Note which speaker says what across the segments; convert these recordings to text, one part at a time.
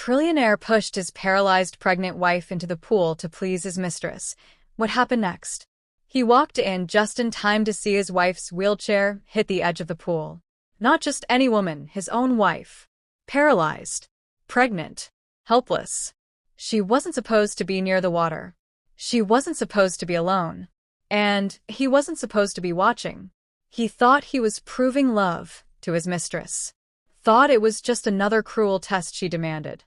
Speaker 1: Trillionaire pushed his paralyzed pregnant wife into the pool to please his mistress. What happened next? He walked in just in time to see his wife's wheelchair hit the edge of the pool. Not just any woman, his own wife. Paralyzed. Pregnant. Helpless. She wasn't supposed to be near the water. She wasn't supposed to be alone. And he wasn't supposed to be watching. He thought he was proving love to his mistress. Thought it was just another cruel test she demanded.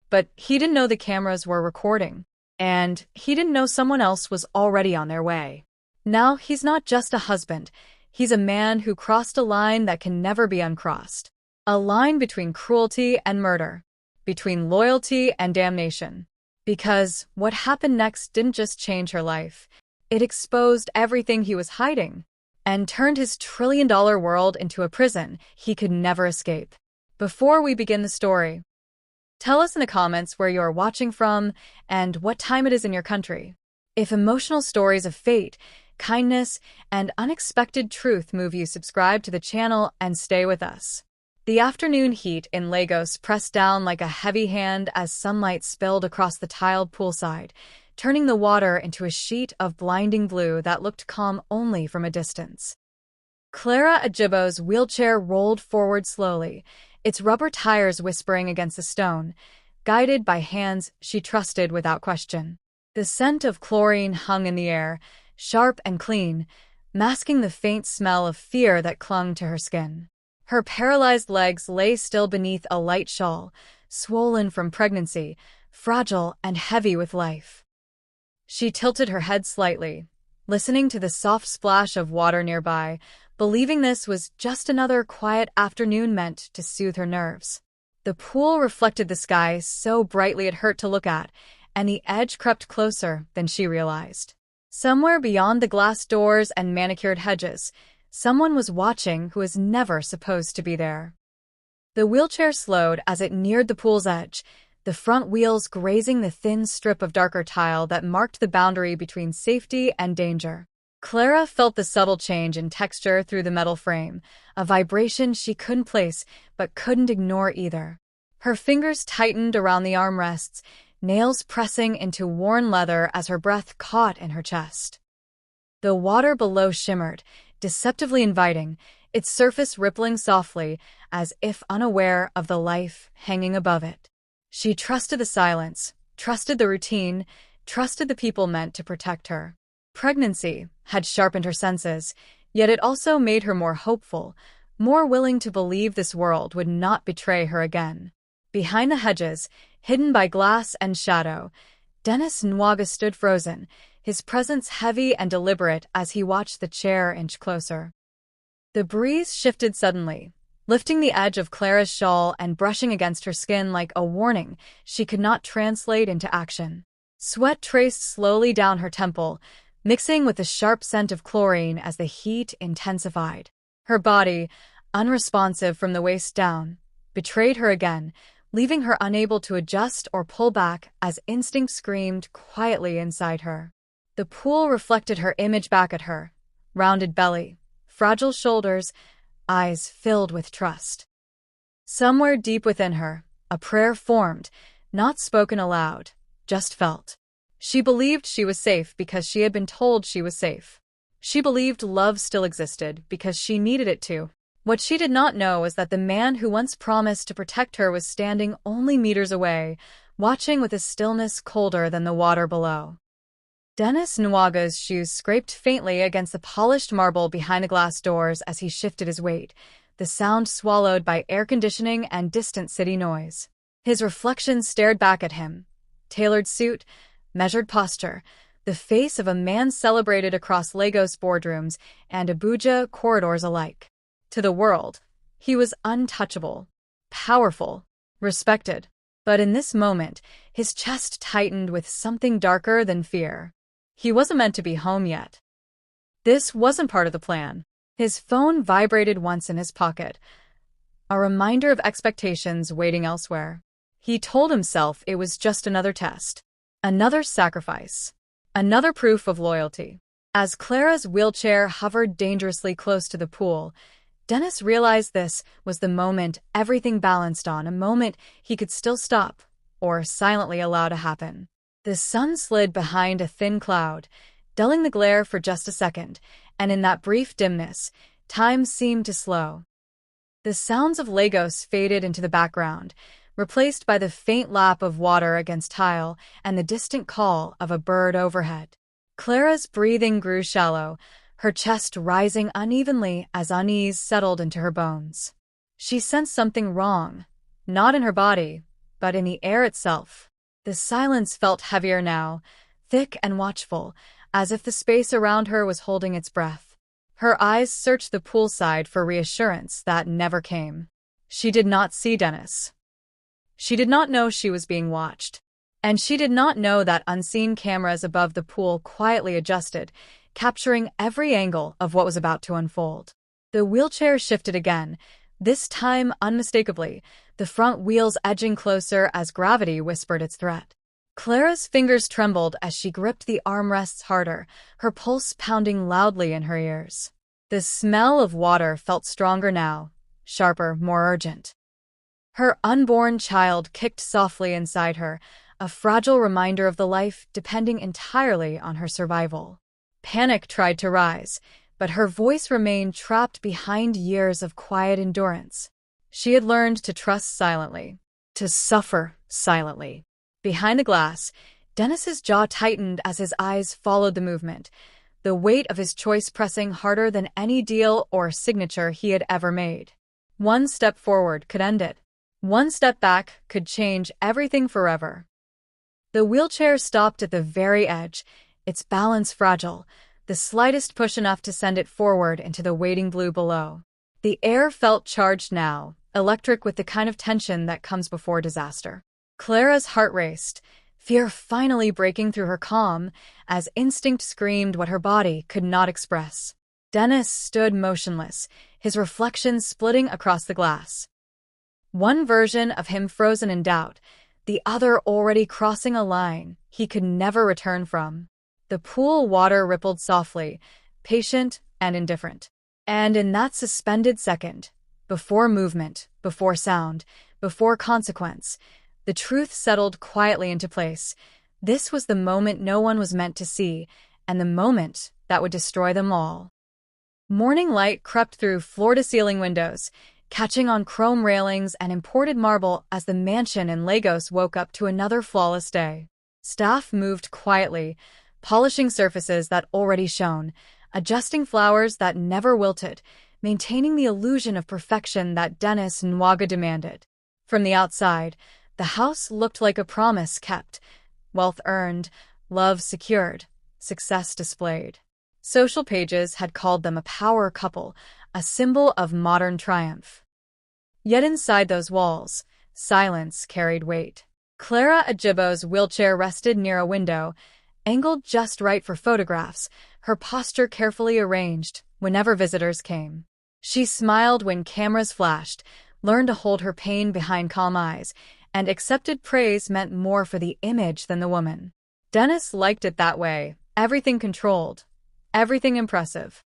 Speaker 1: But he didn't know the cameras were recording. And he didn't know someone else was already on their way. Now he's not just a husband. He's a man who crossed a line that can never be uncrossed. A line between cruelty and murder. Between loyalty and damnation. Because what happened next didn't just change her life. It exposed everything he was hiding. And turned his trillion-dollar world into a prison he could never escape. Before we begin the story, tell us in the comments where you are watching from and what time it is in your country. If emotional stories of fate, kindness, and unexpected truth move you, subscribe to the channel and stay with us. The afternoon heat in Lagos pressed down like a heavy hand as sunlight spilled across the tiled poolside, turning the water into a sheet of blinding blue that looked calm only from a distance. Clara Ajibo's wheelchair rolled forward slowly, its rubber tires whispering against the stone, guided by hands she trusted without question. The scent of chlorine hung in the air, sharp and clean, masking the faint smell of fear that clung to her skin. Her paralyzed legs lay still beneath a light shawl, swollen from pregnancy, fragile and heavy with life. She tilted her head slightly, listening to the soft splash of water nearby, believing this was just another quiet afternoon meant to soothe her nerves. The pool reflected the sky so brightly it hurt to look at, and the edge crept closer than she realized. Somewhere beyond the glass doors and manicured hedges, someone was watching who was never supposed to be there. The wheelchair slowed as it neared the pool's edge, the front wheels grazing the thin strip of darker tile that marked the boundary between safety and danger. Clara felt the subtle change in texture through the metal frame, a vibration she couldn't place but couldn't ignore either. Her fingers tightened around the armrests, nails pressing into worn leather as her breath caught in her chest. The water below shimmered, deceptively inviting, its surface rippling softly as if unaware of the life hanging above it. She trusted the silence, trusted the routine, trusted the people meant to protect her. Pregnancy had sharpened her senses, yet it also made her more hopeful, more willing to believe this world would not betray her again. Behind the hedges, hidden by glass and shadow, Nwagu stood frozen, his presence heavy and deliberate as he watched the chair inch closer. The breeze shifted suddenly, lifting the edge of Clara's shawl and brushing against her skin like a warning she could not translate into action. Sweat traced slowly down her temple, mixing with the sharp scent of chlorine as the heat intensified. Her body, unresponsive from the waist down, betrayed her again, leaving her unable to adjust or pull back as instinct screamed quietly inside her. The pool reflected her image back at her, rounded belly, fragile shoulders, eyes filled with trust. Somewhere deep within her, a prayer formed, not spoken aloud, just felt. She believed she was safe because she had been told she was safe. She believed love still existed because she needed it to. What she did not know was that the man who once promised to protect her was standing only meters away, watching with a stillness colder than the water below. Nwagu's shoes scraped faintly against the polished marble behind the glass doors as he shifted his weight, the sound swallowed by air conditioning and distant city noise. His reflection stared back at him. Tailored suit, measured posture, the face of a man celebrated across Lagos boardrooms and Abuja corridors alike. To the world, he was untouchable, powerful, respected. But in this moment, his chest tightened with something darker than fear. He wasn't meant to be home yet. This wasn't part of the plan. His phone vibrated once in his pocket, a reminder of expectations waiting elsewhere. He told himself it was just another test, another sacrifice, another proof of loyalty. As Clara's wheelchair hovered dangerously close to the pool, Dennis realized this was the moment everything balanced on, a moment he could still stop, or silently allow to happen. The sun slid behind a thin cloud, dulling the glare for just a second, and in that brief dimness, time seemed to slow. The sounds of Lagos faded into the background, replaced by the faint lap of water against tile and the distant call of a bird overhead. Clara's breathing grew shallow, her chest rising unevenly as unease settled into her bones. She sensed something wrong, not in her body, but in the air itself. The silence felt heavier now, thick and watchful, as if the space around her was holding its breath. Her eyes searched the poolside for reassurance that never came. She did not see Dennis. She did not know she was being watched. And she did not know that unseen cameras above the pool quietly adjusted, capturing every angle of what was about to unfold. The wheelchair shifted again, this time unmistakably, the front wheels edging closer as gravity whispered its threat. Clara's fingers trembled as she gripped the armrests harder, her pulse pounding loudly in her ears. The smell of water felt stronger now, sharper, more urgent. Her unborn child kicked softly inside her, a fragile reminder of the life depending entirely on her survival. Panic tried to rise, but her voice remained trapped behind years of quiet endurance. She had learned to trust silently, to suffer silently. Behind the glass, Dennis's jaw tightened as his eyes followed the movement, the weight of his choice pressing harder than any deal or signature he had ever made. One step forward could end it. One step back could change everything forever. The wheelchair stopped at the very edge, its balance fragile, the slightest push enough to send it forward into the waiting blue below. The air felt charged now, electric with the kind of tension that comes before disaster. Clara's heart raced, fear finally breaking through her calm, as instinct screamed what her body could not express. Dennis stood motionless, his reflection splitting across the glass. One version of him frozen in doubt, the other already crossing a line he could never return from. The pool water rippled softly, patient and indifferent. And in that suspended second, before movement, before sound, before consequence, the truth settled quietly into place. This was the moment no one was meant to see, and the moment that would destroy them all. Morning light crept through floor-to-ceiling windows, catching on chrome railings and imported marble as the mansion in Lagos woke up to another flawless day. Staff moved quietly, polishing surfaces that already shone, adjusting flowers that never wilted, maintaining the illusion of perfection that Dennis Nwagu demanded. From the outside, the house looked like a promise kept, wealth earned, love secured, success displayed. Social pages had called them a power couple, a symbol of modern triumph. Yet inside those walls, silence carried weight. Clara Ajibo's wheelchair rested near a window, angled just right for photographs, her posture carefully arranged whenever visitors came. She smiled when cameras flashed, learned to hold her pain behind calm eyes, and accepted praise meant more for the image than the woman. Dennis liked it that way, everything controlled, everything impressive.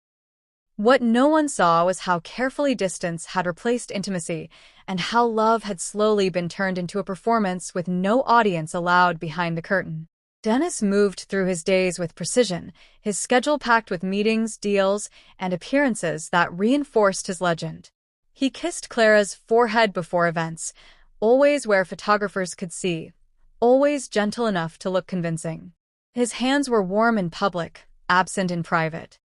Speaker 1: What no one saw was how carefully distance had replaced intimacy, and how love had slowly been turned into a performance with no audience allowed behind the curtain. Dennis moved through his days with precision, his schedule packed with meetings, deals, and appearances that reinforced his legend. He kissed Clara's forehead before events, always where photographers could see, always gentle enough to look convincing. His hands were warm in public, absent in private.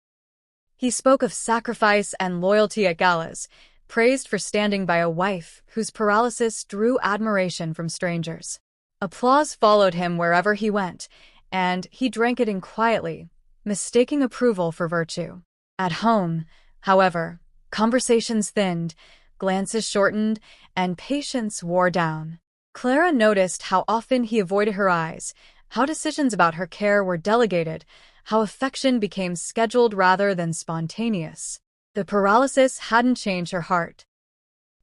Speaker 1: He spoke of sacrifice and loyalty at galas, praised for standing by a wife whose paralysis drew admiration from strangers. Applause followed him wherever he went, and he drank it in quietly, mistaking approval for virtue. At home, however, conversations thinned, glances shortened, and patience wore down. Clara noticed how often he avoided her eyes, how decisions about her care were delegated, how affection became scheduled rather than spontaneous. The paralysis hadn't changed her heart,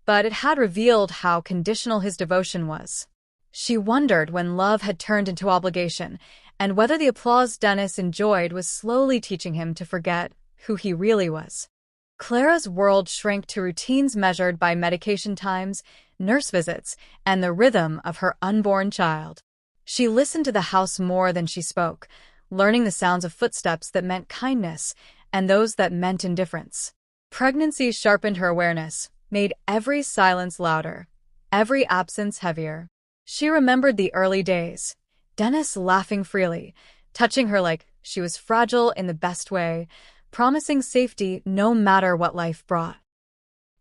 Speaker 1: but it had revealed how conditional his devotion was. She wondered when love had turned into obligation, and whether the applause Dennis enjoyed was slowly teaching him to forget who he really was. Clara's world shrank to routines measured by medication times, nurse visits, and the rhythm of her unborn child. She listened to the house more than she spoke, learning the sounds of footsteps that meant kindness and those that meant indifference. Pregnancy sharpened her awareness, made every silence louder, every absence heavier. She remembered the early days, Dennis laughing freely, touching her like she was fragile in the best way, promising safety no matter what life brought.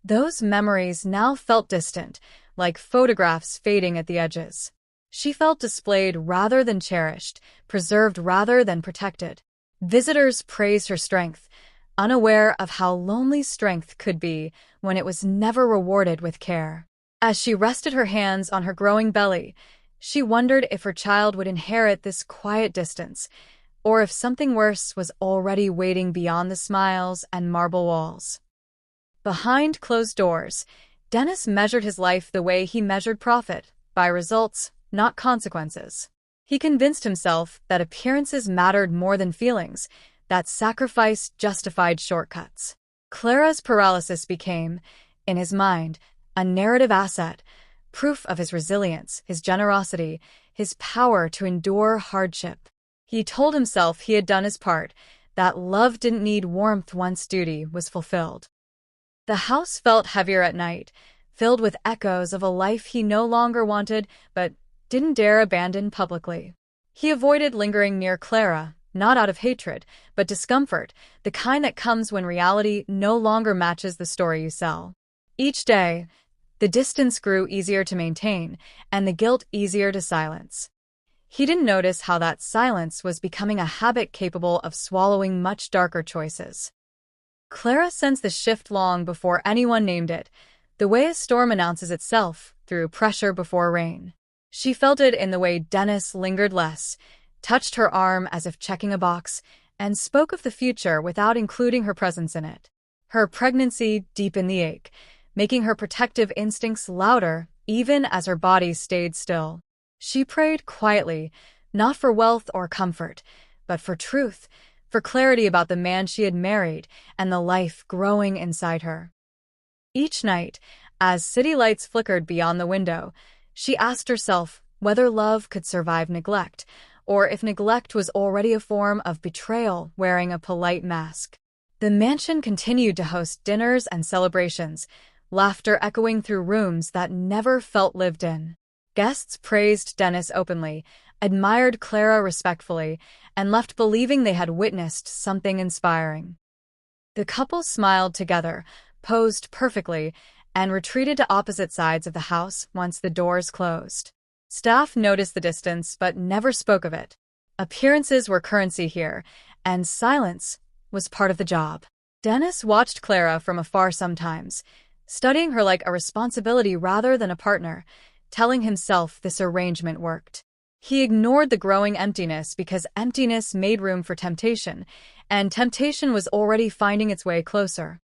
Speaker 1: Those memories now felt distant, like photographs fading at the edges. She felt displayed rather than cherished, preserved rather than protected. Visitors praised her strength, unaware of how lonely strength could be when it was never rewarded with care. As she rested her hands on her growing belly, she wondered if her child would inherit this quiet distance, or if something worse was already waiting beyond the smiles and marble walls. Behind closed doors, Dennis measured his life the way he measured profit, by results, not consequences. He convinced himself that appearances mattered more than feelings, that sacrifice justified shortcuts. Clara's paralysis became, in his mind, a narrative asset, proof of his resilience, his generosity, his power to endure hardship. He told himself he had done his part, that love didn't need warmth once duty was fulfilled. The house felt heavier at night, filled with echoes of a life he no longer wanted but didn't dare abandon publicly. He avoided lingering near Clara, not out of hatred, but discomfort, the kind that comes when reality no longer matches the story you sell. Each day, the distance grew easier to maintain, and the guilt easier to silence. He didn't notice how that silence was becoming a habit capable of swallowing much darker choices. Clara sensed the shift long before anyone named it, the way a storm announces itself through pressure before rain. She felt it in the way Dennis lingered less, touched her arm as if checking a box, and spoke of the future without including her presence in it. Her pregnancy deepened the ache, making her protective instincts louder even as her body stayed still. She prayed quietly, not for wealth or comfort, but for truth, for clarity about the man she had married and the life growing inside her. Each night, as city lights flickered beyond the window, she asked herself whether love could survive neglect, or if neglect was already a form of betrayal wearing a polite mask. The mansion continued to host dinners and celebrations, laughter echoing through rooms that never felt lived in. Guests praised Dennis openly, admired Clara respectfully, and left believing they had witnessed something inspiring. The couple smiled together, posed perfectly, and retreated to opposite sides of the house once the doors closed. Staff noticed the distance but never spoke of it. Appearances were currency here, and silence was part of the job. Dennis watched Clara from afar sometimes, studying her like a responsibility rather than a partner, telling himself this arrangement worked. He ignored the growing emptiness because emptiness made room for temptation, and temptation was already finding its way closer.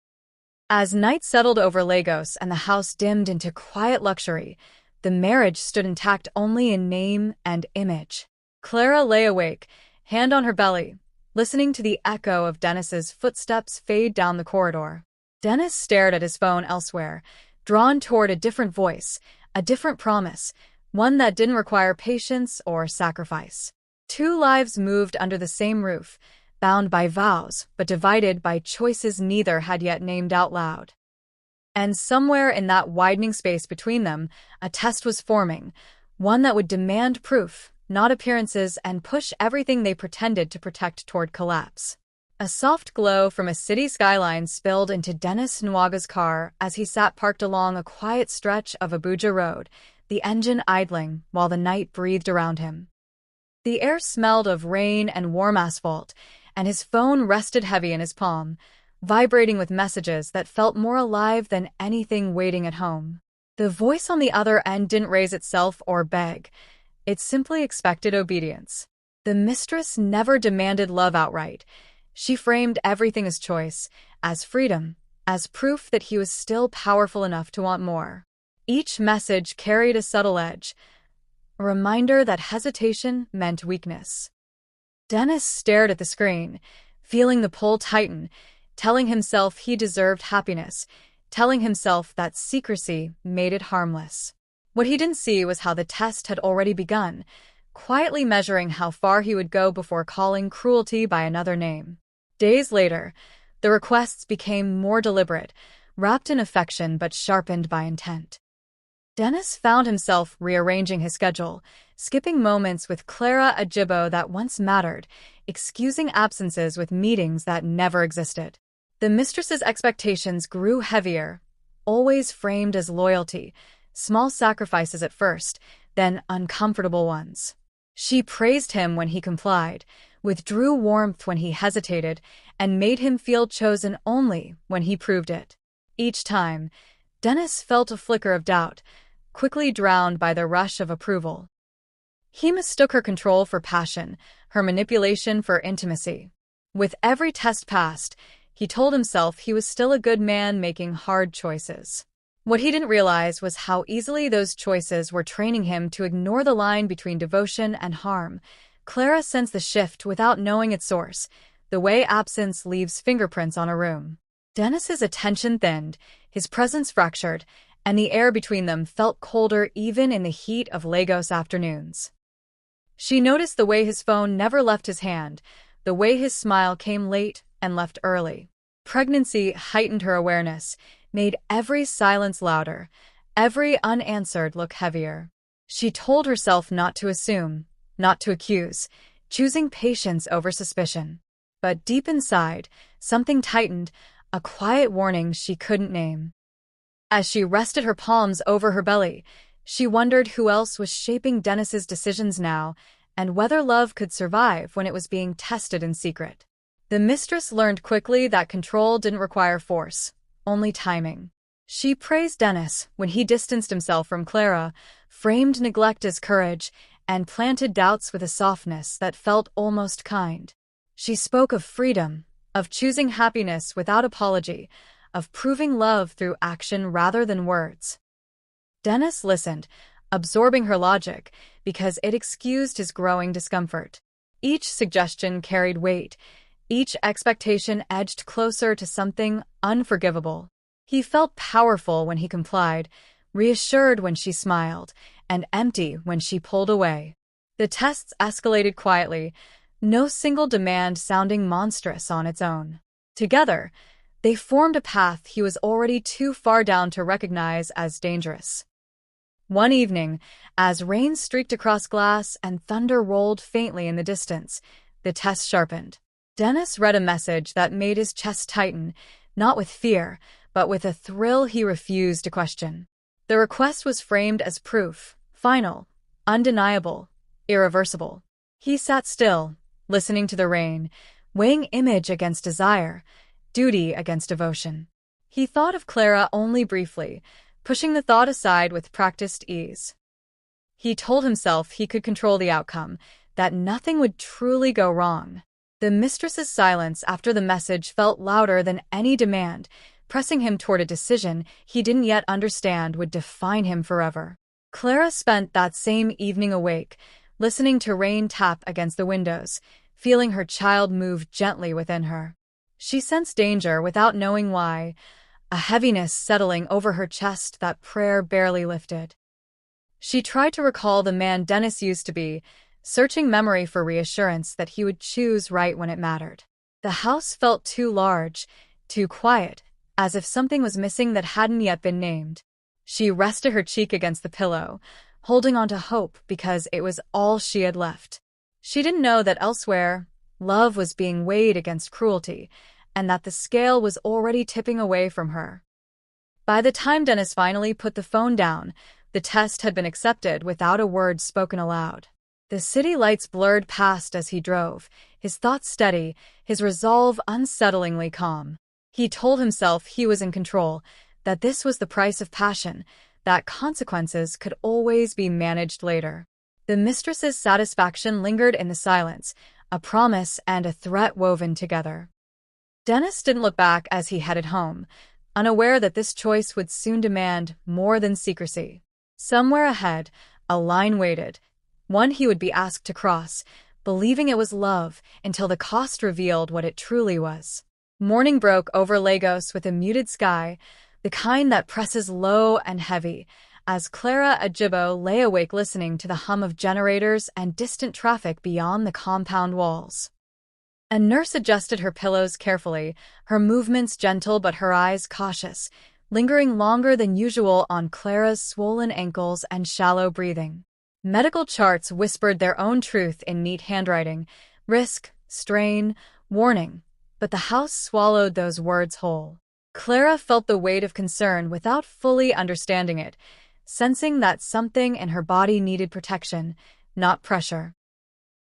Speaker 1: As night settled over Lagos and the house dimmed into quiet luxury, the marriage stood intact only in name and image. Clara lay awake, hand on her belly, listening to the echo of Dennis's footsteps fade down the corridor. Dennis stared at his phone elsewhere, drawn toward a different voice, a different promise, one that didn't require patience or sacrifice. Two lives moved under the same roof, bound by vows, but divided by choices neither had yet named out loud. And somewhere in that widening space between them, a test was forming, one that would demand proof, not appearances, and push everything they pretended to protect toward collapse. A soft glow from a city skyline spilled into Dennis Nwagu's car as he sat parked along a quiet stretch of Abuja Road, the engine idling while the night breathed around him. The air smelled of rain and warm asphalt, and his phone rested heavy in his palm, vibrating with messages that felt more alive than anything waiting at home. The voice on the other end didn't raise itself or beg. It simply expected obedience. The mistress never demanded love outright. She framed everything as choice, as freedom, as proof that he was still powerful enough to want more. Each message carried a subtle edge, a reminder that hesitation meant weakness. Dennis stared at the screen, feeling the pull tighten, telling himself he deserved happiness, telling himself that secrecy made it harmless. What he didn't see was how the test had already begun, quietly measuring how far he would go before calling cruelty by another name. Days later, the requests became more deliberate, wrapped in affection but sharpened by intent. Dennis found himself rearranging his schedule, skipping moments with Clara Ajibo that once mattered, excusing absences with meetings that never existed. The mistress's expectations grew heavier, always framed as loyalty, small sacrifices at first, then uncomfortable ones. She praised him when he complied, withdrew warmth when he hesitated, and made him feel chosen only when he proved it. Each time, Dennis felt a flicker of doubt, quickly drowned by the rush of approval. He mistook her control for passion, her manipulation for intimacy. With every test passed, he told himself he was still a good man making hard choices. What he didn't realize was how easily those choices were training him to ignore the line between devotion and harm. Clara sensed the shift without knowing its source, the way absence leaves fingerprints on a room. Dennis's attention thinned, his presence fractured, and the air between them felt colder even in the heat of Lagos afternoons. She noticed the way his phone never left his hand, the way his smile came late and left early. Pregnancy heightened her awareness, made every silence louder, every unanswered look heavier. She told herself not to assume, not to accuse, choosing patience over suspicion. But deep inside, something tightened, a quiet warning she couldn't name. As she rested her palms over her belly, she wondered who else was shaping Dennis's decisions now, and whether love could survive when it was being tested in secret. The mistress learned quickly that control didn't require force, only timing. She praised Dennis when he distanced himself from Clara, framed neglect as courage, and planted doubts with a softness that felt almost kind. She spoke of freedom, of choosing happiness without apology, of proving love through action rather than words. Dennis listened, absorbing her logic, because it excused his growing discomfort. Each suggestion carried weight, each expectation edged closer to something unforgivable. He felt powerful when he complied, reassured when she smiled, and empty when she pulled away. The tests escalated quietly, no single demand sounding monstrous on its own. Together, they formed a path he was already too far down to recognize as dangerous. One evening, as rain streaked across glass and thunder rolled faintly in the distance, the test sharpened. Dennis read a message that made his chest tighten, not with fear, but with a thrill he refused to question. The request was framed as proof, final, undeniable, irreversible. He sat still, listening to the rain, weighing image against desire, duty against devotion. He thought of Clara only briefly, pushing the thought aside with practiced ease. He told himself he could control the outcome, that nothing would truly go wrong. The mistress's silence after the message felt louder than any demand, pressing him toward a decision he didn't yet understand would define him forever. Clara spent that same evening awake, listening to rain tap against the windows, feeling her child move gently within her. She sensed danger without knowing why, a heaviness settling over her chest that prayer barely lifted. She tried to recall the man Dennis used to be, searching memory for reassurance that he would choose right when it mattered. The house felt too large, too quiet, as if something was missing that hadn't yet been named. She rested her cheek against the pillow, holding on to hope because it was all she had left. She didn't know that elsewhere, love was being weighed against cruelty, and that the scale was already tipping away from her. By the time Dennis finally put the phone down, the test had been accepted without a word spoken aloud. The city lights blurred past as he drove, his thoughts steady, his resolve unsettlingly calm. He told himself he was in control, that this was the price of passion, that consequences could always be managed later. The mistress's satisfaction lingered in the silence, a promise and a threat woven together. Dennis didn't look back as he headed home, unaware that this choice would soon demand more than secrecy. Somewhere ahead, a line waited, one he would be asked to cross, believing it was love until the cost revealed what it truly was. Morning broke over Lagos with a muted sky, the kind that presses low and heavy, as Clara Ajibo lay awake listening to the hum of generators and distant traffic beyond the compound walls. A nurse adjusted her pillows carefully, her movements gentle but her eyes cautious, lingering longer than usual on Clara's swollen ankles and shallow breathing. Medical charts whispered their own truth in neat handwriting: risk, strain, warning. But the house swallowed those words whole. Clara felt the weight of concern without fully understanding it, sensing that something in her body needed protection, not pressure.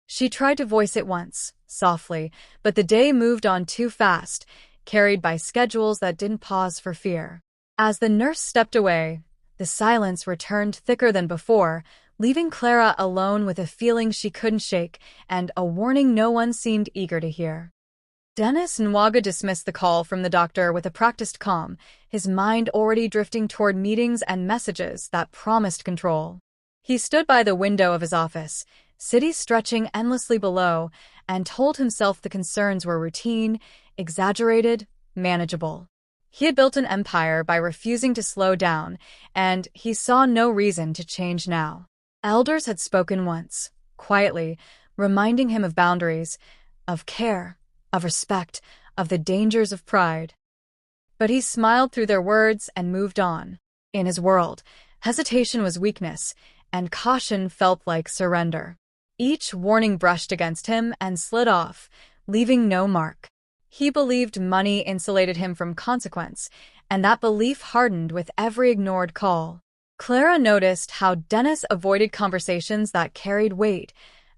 Speaker 1: She tried to voice it once, softly, but the day moved on too fast, carried by schedules that didn't pause for fear. As the nurse stepped away, the silence returned thicker than before, leaving Clara alone with a feeling she couldn't shake and a warning no one seemed eager to hear. Nwagu dismissed the call from the doctor with a practiced calm, his mind already drifting toward meetings and messages that promised control. He stood by the window of his office, cities stretching endlessly below, and told himself the concerns were routine, exaggerated, manageable. He had built an empire by refusing to slow down, and he saw no reason to change now. Elders had spoken once, quietly, reminding him of boundaries, of care, of respect, of the dangers of pride. But he smiled through their words and moved on. In his world, hesitation was weakness, and caution felt like surrender. Each warning brushed against him and slid off, leaving no mark. He believed money insulated him from consequence, and that belief hardened with every ignored call. Clara noticed how Dennis avoided conversations that carried weight,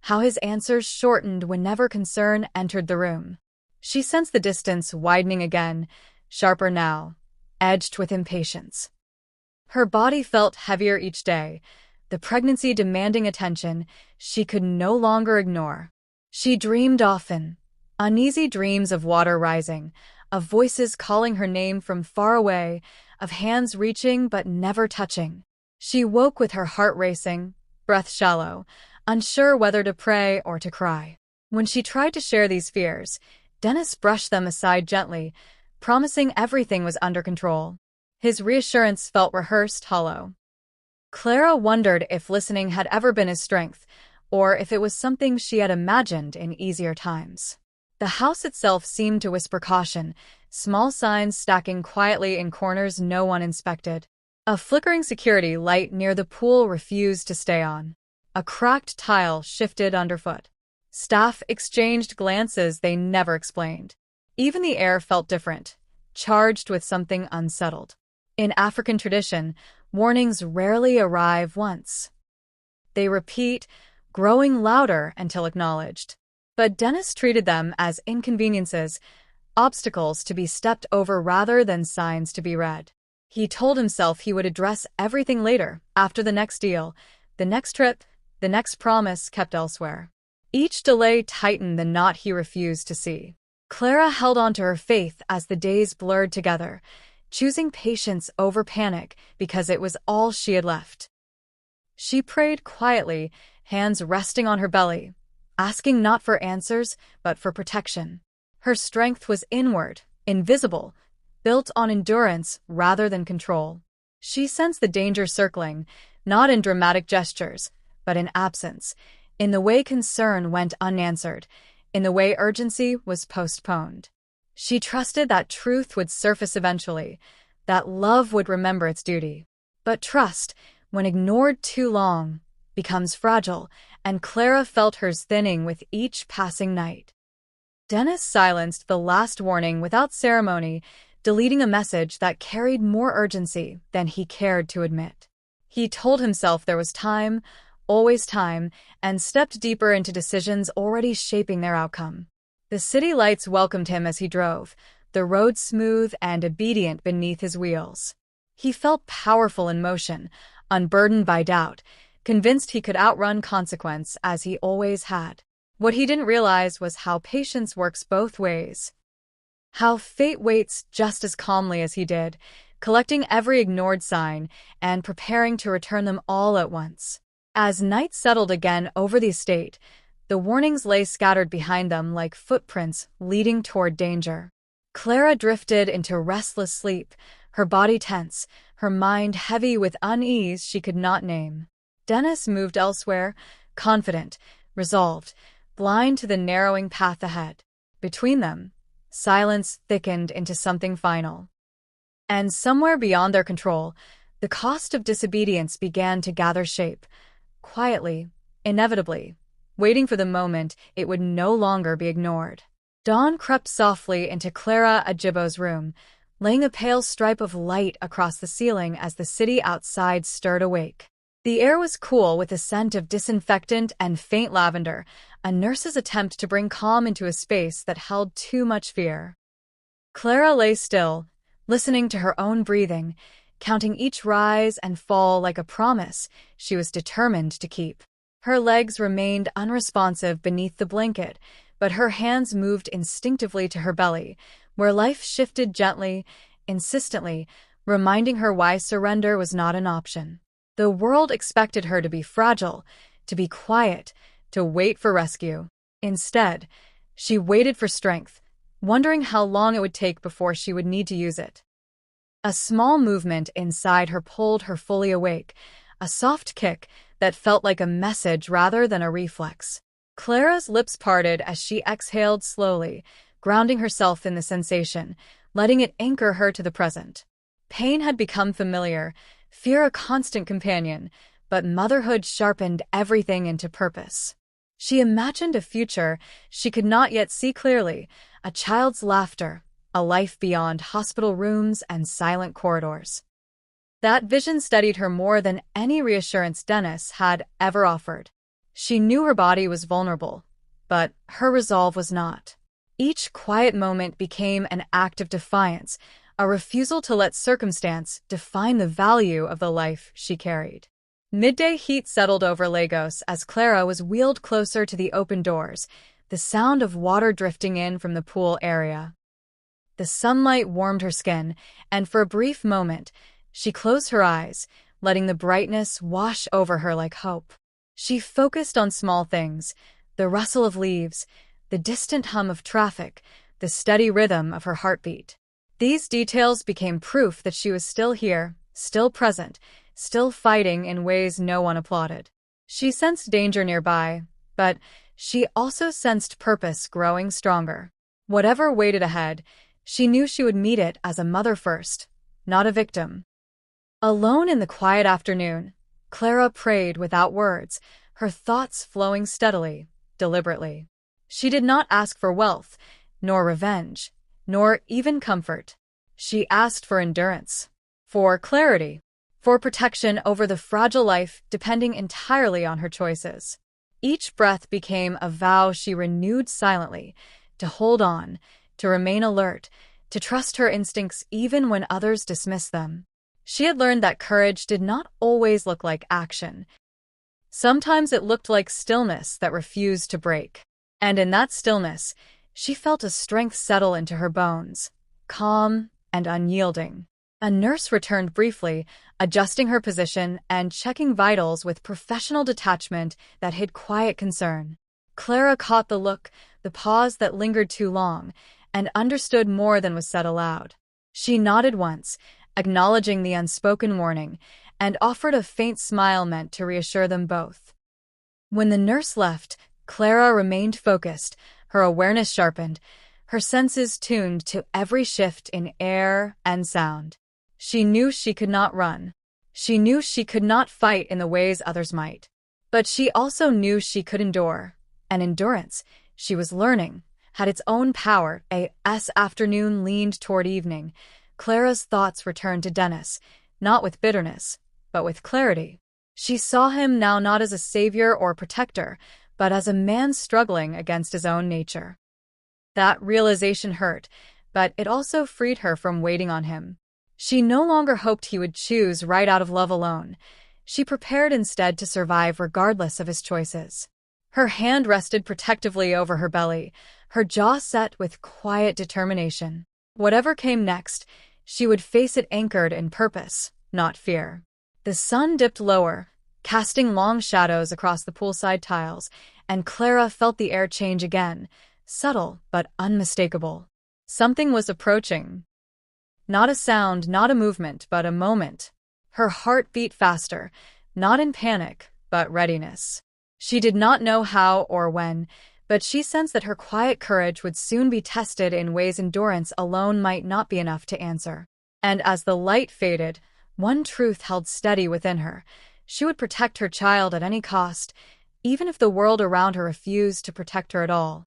Speaker 1: how his answers shortened whenever concern entered the room. She sensed the distance widening again, sharper now, edged with impatience. Her body felt heavier each day, the pregnancy demanding attention she could no longer ignore. She dreamed often, uneasy dreams of water rising, of voices calling her name from far away, of hands reaching but never touching. She woke with her heart racing, breath shallow, unsure whether to pray or to cry. When she tried to share these fears, Dennis brushed them aside gently, promising everything was under control. His reassurance felt rehearsed, hollow. Clara wondered if listening had ever been his strength, or if it was something she had imagined in easier times. The house itself seemed to whisper caution, small signs stacking quietly in corners no one inspected. A flickering security light near the pool refused to stay on. A cracked tile shifted underfoot. Staff exchanged glances they never explained. Even the air felt different, charged with something unsettled. In African tradition, warnings rarely arrive once. They repeat, growing louder until acknowledged. But Dennis treated them as inconveniences, obstacles to be stepped over rather than signs to be read. He told himself he would address everything later, after the next deal, the next trip, the next promise kept elsewhere. Each delay tightened the knot he refused to see. Clara held on to her faith as the days blurred together, choosing patience over panic because it was all she had left. She prayed quietly, hands resting on her belly, asking not for answers, but for protection. Her strength was inward, invisible, built on endurance rather than control. She sensed the danger circling, not in dramatic gestures, but in absence, in the way concern went unanswered, in the way urgency was postponed. She trusted that truth would surface eventually, that love would remember its duty. But trust, when ignored too long, becomes fragile, and Clara felt hers thinning with each passing night. Dennis silenced the last warning without ceremony, deleting a message that carried more urgency than he cared to admit. He told himself there was time, always time, and stepped deeper into decisions already shaping their outcome. The city lights welcomed him as he drove, the road smooth and obedient beneath his wheels. He felt powerful in motion, unburdened by doubt, convinced he could outrun consequence as he always had. What he didn't realize was how patience works both ways. How fate waits just as calmly as he did, collecting every ignored sign and preparing to return them all at once. As night settled again over the estate, the warnings lay scattered behind them like footprints leading toward danger. Clara drifted into restless sleep, her body tense, her mind heavy with unease she could not name. Dennis moved elsewhere, confident, resolved, blind to the narrowing path ahead. Between them, silence thickened into something final. And somewhere beyond their control, the cost of disobedience began to gather shape, quietly, inevitably, waiting for the moment it would no longer be ignored. Dawn crept softly into Clara Ajibo's room, laying a pale stripe of light across the ceiling as the city outside stirred awake. The air was cool with a scent of disinfectant and faint lavender, a nurse's attempt to bring calm into a space that held too much fear. Clara lay still, listening to her own breathing, counting each rise and fall like a promise she was determined to keep. Her legs remained unresponsive beneath the blanket, but her hands moved instinctively to her belly, where life shifted gently, insistently, reminding her why surrender was not an option. The world expected her to be fragile, to be quiet, to wait for rescue. Instead, she waited for strength, wondering how long it would take before she would need to use it. A small movement inside her pulled her fully awake, a soft kick that felt like a message rather than a reflex. Clara's lips parted as she exhaled slowly, grounding herself in the sensation, letting it anchor her to the present. Pain had become familiar, fear a constant companion, but motherhood sharpened everything into purpose. She imagined a future she could not yet see clearly, a child's laughter, a life beyond hospital rooms and silent corridors. That vision steadied her more than any reassurance Dennis had ever offered. She knew her body was vulnerable, but her resolve was not. Each quiet moment became an act of defiance, a refusal to let circumstance define the value of the life she carried. Midday heat settled over Lagos as Clara was wheeled closer to the open doors, the sound of water drifting in from the pool area. The sunlight warmed her skin, and for a brief moment, she closed her eyes, letting the brightness wash over her like hope. She focused on small things, the rustle of leaves, the distant hum of traffic, the steady rhythm of her heartbeat. These details became proof that she was still here, still present, still fighting in ways no one applauded. She sensed danger nearby, but she also sensed purpose growing stronger. Whatever waited ahead, she knew she would meet it as a mother first, not a victim. Alone in the quiet afternoon, Clara prayed without words, her thoughts flowing steadily, deliberately. She did not ask for wealth, nor revenge, nor even comfort. She asked for endurance, for clarity, for protection over the fragile life depending entirely on her choices. Each breath became a vow she renewed silently, to hold on, to remain alert, to trust her instincts even when others dismissed them. She had learned that courage did not always look like action. Sometimes it looked like stillness that refused to break. And in that stillness, she felt a strength settle into her bones, calm and unyielding. A nurse returned briefly, adjusting her position and checking vitals with professional detachment that hid quiet concern. Clara caught the look, the pause that lingered too long, and understood more than was said aloud. She nodded once, acknowledging the unspoken warning, and offered a faint smile meant to reassure them both. When the nurse left, Clara remained focused, her awareness sharpened, her senses tuned to every shift in air and sound. She knew she could not run. She knew she could not fight in the ways others might. But she also knew she could endure. And endurance, she was learning, had its own power. As afternoon leaned toward evening, Clara's thoughts returned to Dennis, not with bitterness, but with clarity. She saw him now not as a savior or protector, but as a man struggling against his own nature. That realization hurt, but it also freed her from waiting on him. She no longer hoped he would choose right out of love alone. She prepared instead to survive regardless of his choices. Her hand rested protectively over her belly, her jaw set with quiet determination. Whatever came next, she would face it anchored in purpose, not fear. The sun dipped lower, casting long shadows across the poolside tiles, and Clara felt the air change again, subtle but unmistakable. Something was approaching. Not a sound, not a movement, but a moment. Her heart beat faster, not in panic, but readiness. She did not know how or when, but she sensed that her quiet courage would soon be tested in ways endurance alone might not be enough to answer. And as the light faded, one truth held steady within her. She would protect her child at any cost, even if the world around her refused to protect her at all.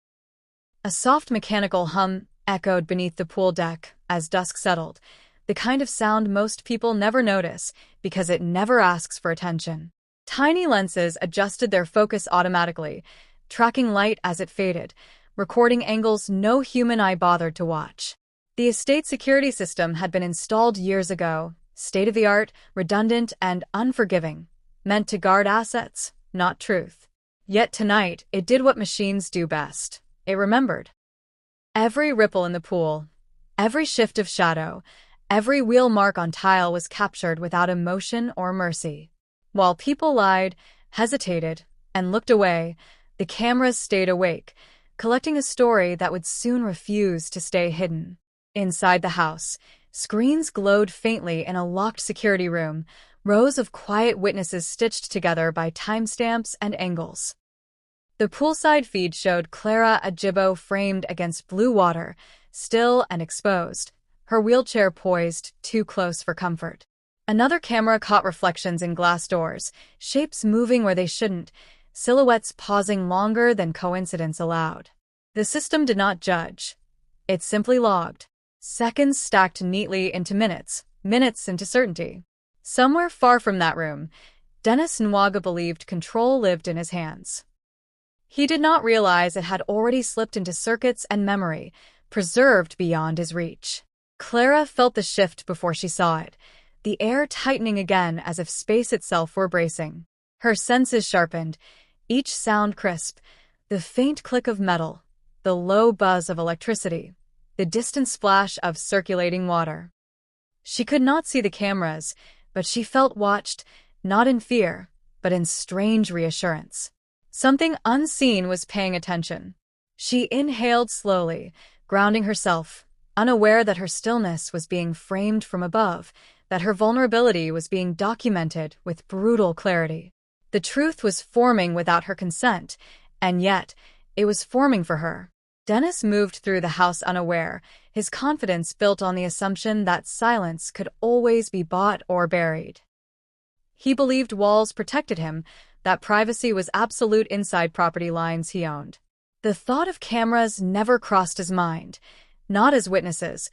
Speaker 1: A soft mechanical hum echoed beneath the pool deck as dusk settled, the kind of sound most people never notice because it never asks for attention. Tiny lenses adjusted their focus automatically, tracking light as it faded, recording angles no human eye bothered to watch. The estate security system had been installed years ago, state-of-the-art, redundant, and unforgiving, meant to guard assets, not truth. Yet tonight, it did what machines do best. It remembered. Every ripple in the pool, every shift of shadow, every wheel mark on tile was captured without emotion or mercy. While people lied, hesitated, and looked away, the cameras stayed awake, collecting a story that would soon refuse to stay hidden. Inside the house, screens glowed faintly in a locked security room, rows of quiet witnesses stitched together by timestamps and angles. The poolside feed showed Clara Ajibo framed against blue water, still and exposed, her wheelchair poised too close for comfort. Another camera caught reflections in glass doors, shapes moving where they shouldn't, silhouettes pausing longer than coincidence allowed. The system did not judge. It simply logged. Seconds stacked neatly into minutes, minutes into certainty. Somewhere far from that room, Dennis Nwagu believed control lived in his hands. He did not realize it had already slipped into circuits and memory, preserved beyond his reach. Clara felt the shift before she saw it, the air tightening again as if space itself were bracing. Her senses sharpened, each sound crisp, the faint click of metal, the low buzz of electricity, the distant splash of circulating water. She could not see the cameras, but she felt watched, not in fear, but in strange reassurance. Something unseen was paying attention. She inhaled slowly, grounding herself, unaware that her stillness was being framed from above, that her vulnerability was being documented with brutal clarity. The truth was forming without her consent, and yet, it was forming for her. Dennis moved through the house unaware, his confidence built on the assumption that silence could always be bought or buried. He believed walls protected him, that privacy was absolute inside property lines he owned. The thought of cameras never crossed his mind, not as witnesses,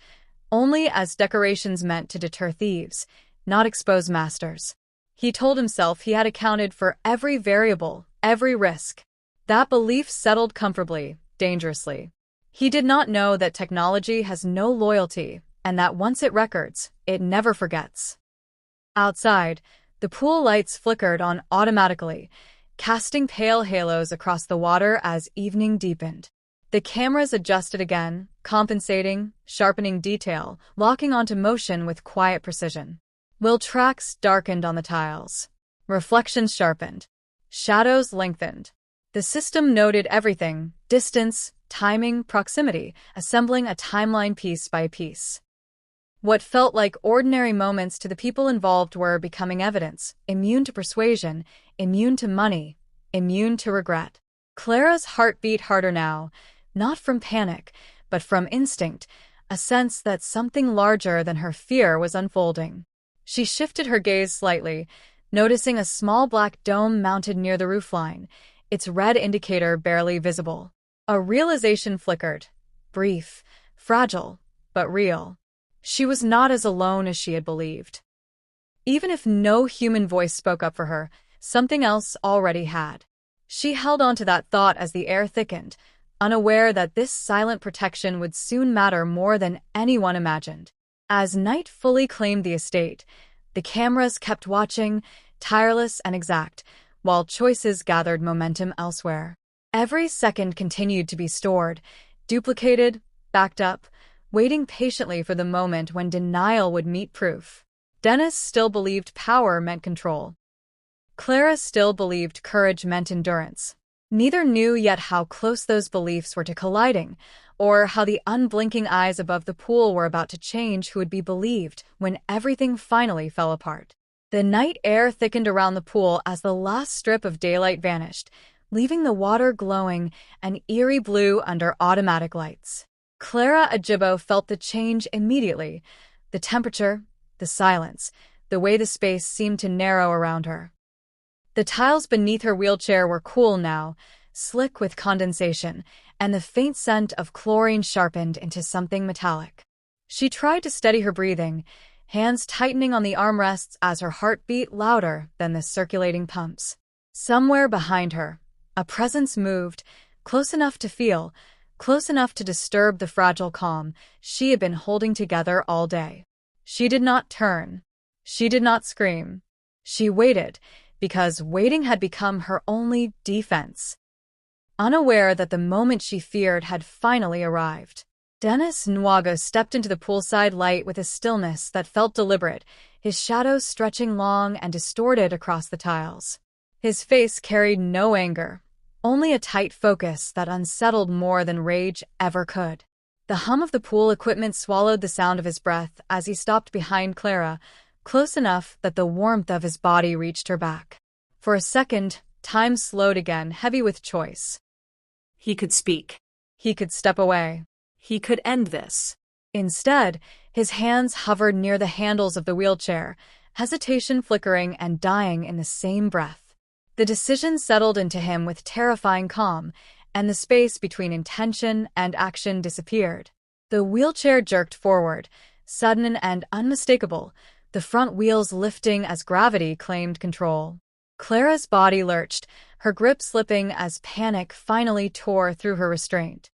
Speaker 1: only as decorations meant to deter thieves, not expose masters. He told himself he had accounted for every variable, every risk. That belief settled comfortably, dangerously. He did not know that technology has no loyalty, and that once it records, it never forgets. Outside, the pool lights flickered on automatically, casting pale halos across the water as evening deepened. The cameras adjusted again, compensating, sharpening detail, locking onto motion with quiet precision. Wheel tracks darkened on the tiles. Reflections sharpened. Shadows lengthened. The system noted everything: distance, timing, proximity, assembling a timeline piece by piece. What felt like ordinary moments to the people involved were becoming evidence, immune to persuasion, immune to money, immune to regret. Clara's heart beat harder now, not from panic, but from instinct, a sense that something larger than her fear was unfolding. She shifted her gaze slightly, noticing a small black dome mounted near the roofline, its red indicator barely visible. A realization flickered, brief, fragile, but real. She was not as alone as she had believed. Even if no human voice spoke up for her, something else already had. She held on to that thought as the air thickened, unaware that this silent protection would soon matter more than anyone imagined. As night fully claimed the estate, the cameras kept watching, tireless and exact, while choices gathered momentum elsewhere. Every second continued to be stored, duplicated, backed up, waiting patiently for the moment when denial would meet proof. Dennis still believed power meant control. Clara still believed courage meant endurance. Neither knew yet how close those beliefs were to colliding, or how the unblinking eyes above the pool were about to change who would be believed when everything finally fell apart. The night air thickened around the pool as the last strip of daylight vanished, leaving the water glowing an eerie blue under automatic lights. Clara Ajibo felt the change immediately. The temperature, the silence, the way the space seemed to narrow around her. The tiles beneath her wheelchair were cool now, slick with condensation, and the faint scent of chlorine sharpened into something metallic. She tried to steady her breathing, hands tightening on the armrests as her heart beat louder than the circulating pumps. Somewhere behind her, a presence moved, close enough to feel, close enough to disturb the fragile calm she had been holding together all day. She did not turn. She did not scream. She waited, because waiting had become her only defense. Unaware that the moment she feared had finally arrived, Nwagu stepped into the poolside light with a stillness that felt deliberate, his shadows stretching long and distorted across the tiles. His face carried no anger, only a tight focus that unsettled more than rage ever could. The hum of the pool equipment swallowed the sound of his breath as he stopped behind Clara, close enough that the warmth of his body reached her back. For a second, time slowed again, heavy with choice.
Speaker 2: He could speak.
Speaker 1: He could step away.
Speaker 2: He could end this.
Speaker 1: Instead, his hands hovered near the handles of the wheelchair, hesitation flickering and dying in the same breath. The decision settled into him with terrifying calm, and the space between intention and action disappeared. The wheelchair jerked forward, sudden and unmistakable, the front wheels lifting as gravity claimed control. Clara's body lurched, her grip slipping as panic finally tore through her restraint.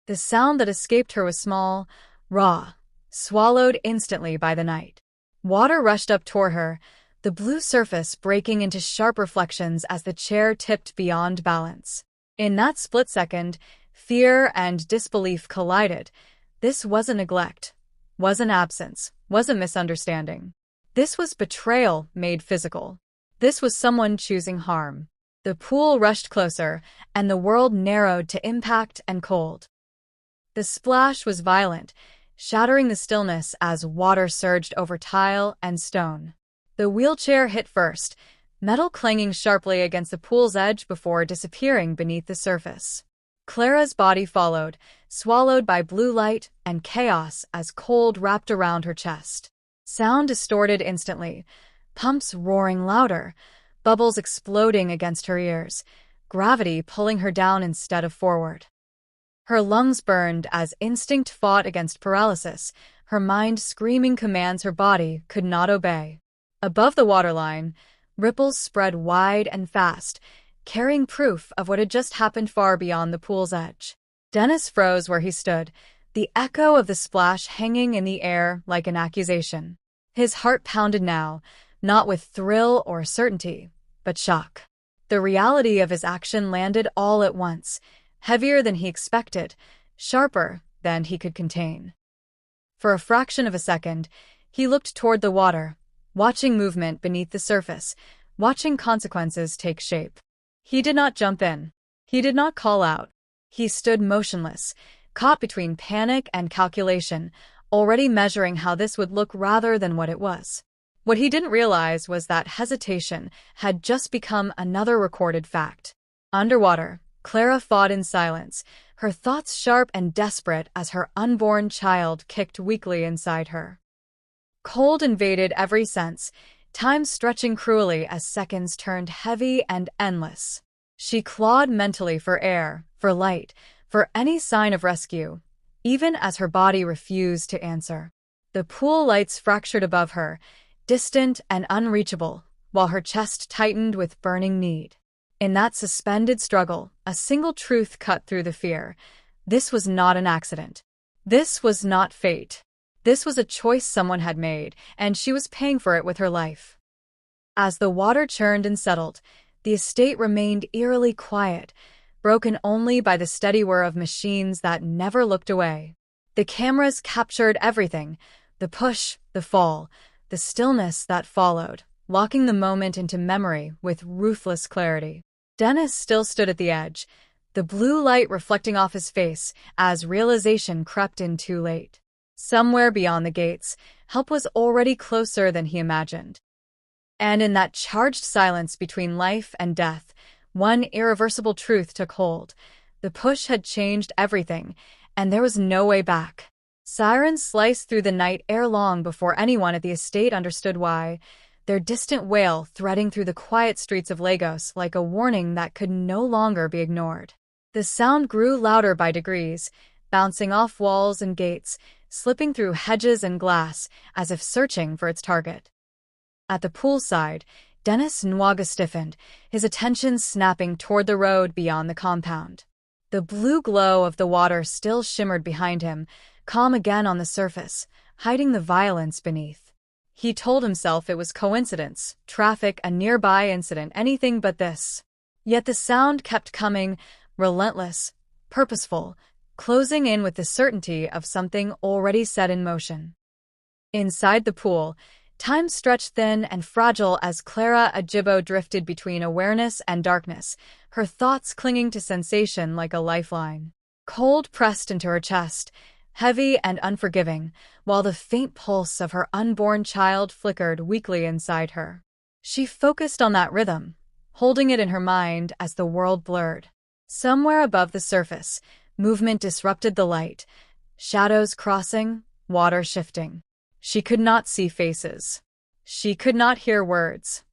Speaker 1: The sound that escaped her was small, raw, swallowed instantly by the night. Water rushed up toward her, the blue surface breaking into sharp reflections as the chair tipped beyond balance. In that split second, fear and disbelief collided. This wasn't neglect, wasn't absence, wasn't misunderstanding. This was betrayal made physical. This was someone choosing harm. The pool rushed closer, and the world narrowed to impact and cold. The splash was violent, shattering the stillness as water surged over tile and stone. The wheelchair hit first, metal clanging sharply against the pool's edge before disappearing beneath the surface. Clara's body followed, swallowed by blue light and chaos as cold wrapped around her chest. Sound distorted instantly, pumps roaring louder, bubbles exploding against her ears, gravity pulling her down instead of forward. Her lungs burned as instinct fought against paralysis, her mind screaming commands her body could not obey. Above the waterline, ripples spread wide and fast, carrying proof of what had just happened far beyond the pool's edge. Dennis froze where he stood, the echo of the splash hanging in the air like an accusation. His heart pounded now, not with thrill or certainty, but shock. The reality of his action landed all at once, heavier than he expected, sharper than he could contain. For a fraction of a second, he looked toward the water, watching movement beneath the surface, watching consequences take shape. He did not jump in. He did not call out. He stood motionless, caught between panic and calculation, already measuring how this would look rather than what it was. What he didn't realize was that hesitation had just become another recorded fact. Underwater, Clara fought in silence, her thoughts sharp and desperate as her unborn child kicked weakly inside her. Cold invaded every sense, time stretching cruelly as seconds turned heavy and endless. She clawed mentally for air, for light, for any sign of rescue, even as her body refused to answer. The pool lights fractured above her, distant and unreachable, while her chest tightened with burning need. In that suspended struggle, a single truth cut through the fear. This was not an accident. This was not fate. This was a choice someone had made, and she was paying for it with her life. As the water churned and settled, the estate remained eerily quiet, broken only by the steady whir of machines that never looked away. The cameras captured everything, the push, the fall, the stillness that followed, locking the moment into memory with ruthless clarity. Dennis still stood at the edge, the blue light reflecting off his face as realization crept in too late. Somewhere beyond the gates, help was already closer than he imagined. And in that charged silence between life and death, one irreversible truth took hold. The push had changed everything, and there was no way back. Sirens sliced through the night air long before anyone at the estate understood why, their distant wail threading through the quiet streets of Lagos like a warning that could no longer be ignored. The sound grew louder by degrees, bouncing off walls and gates, slipping through hedges and glass, as if searching for its target. At the poolside, Dennis Nwagu stiffened, his attention snapping toward the road beyond the compound. The blue glow of the water still shimmered behind him, calm again on the surface, hiding the violence beneath. He told himself it was coincidence, traffic, a nearby incident, anything but this. Yet the sound kept coming, relentless, purposeful, closing in with the certainty of something already set in motion. Inside the pool, time stretched thin and fragile as Clara Ajibo drifted between awareness and darkness, her thoughts clinging to sensation like a lifeline. Cold pressed into her chest, heavy and unforgiving, while the faint pulse of her unborn child flickered weakly inside her. She focused on that rhythm, holding it in her mind as the world blurred. Somewhere above the surface, movement disrupted the light, shadows crossing, water shifting. She could not see faces. She could not hear words.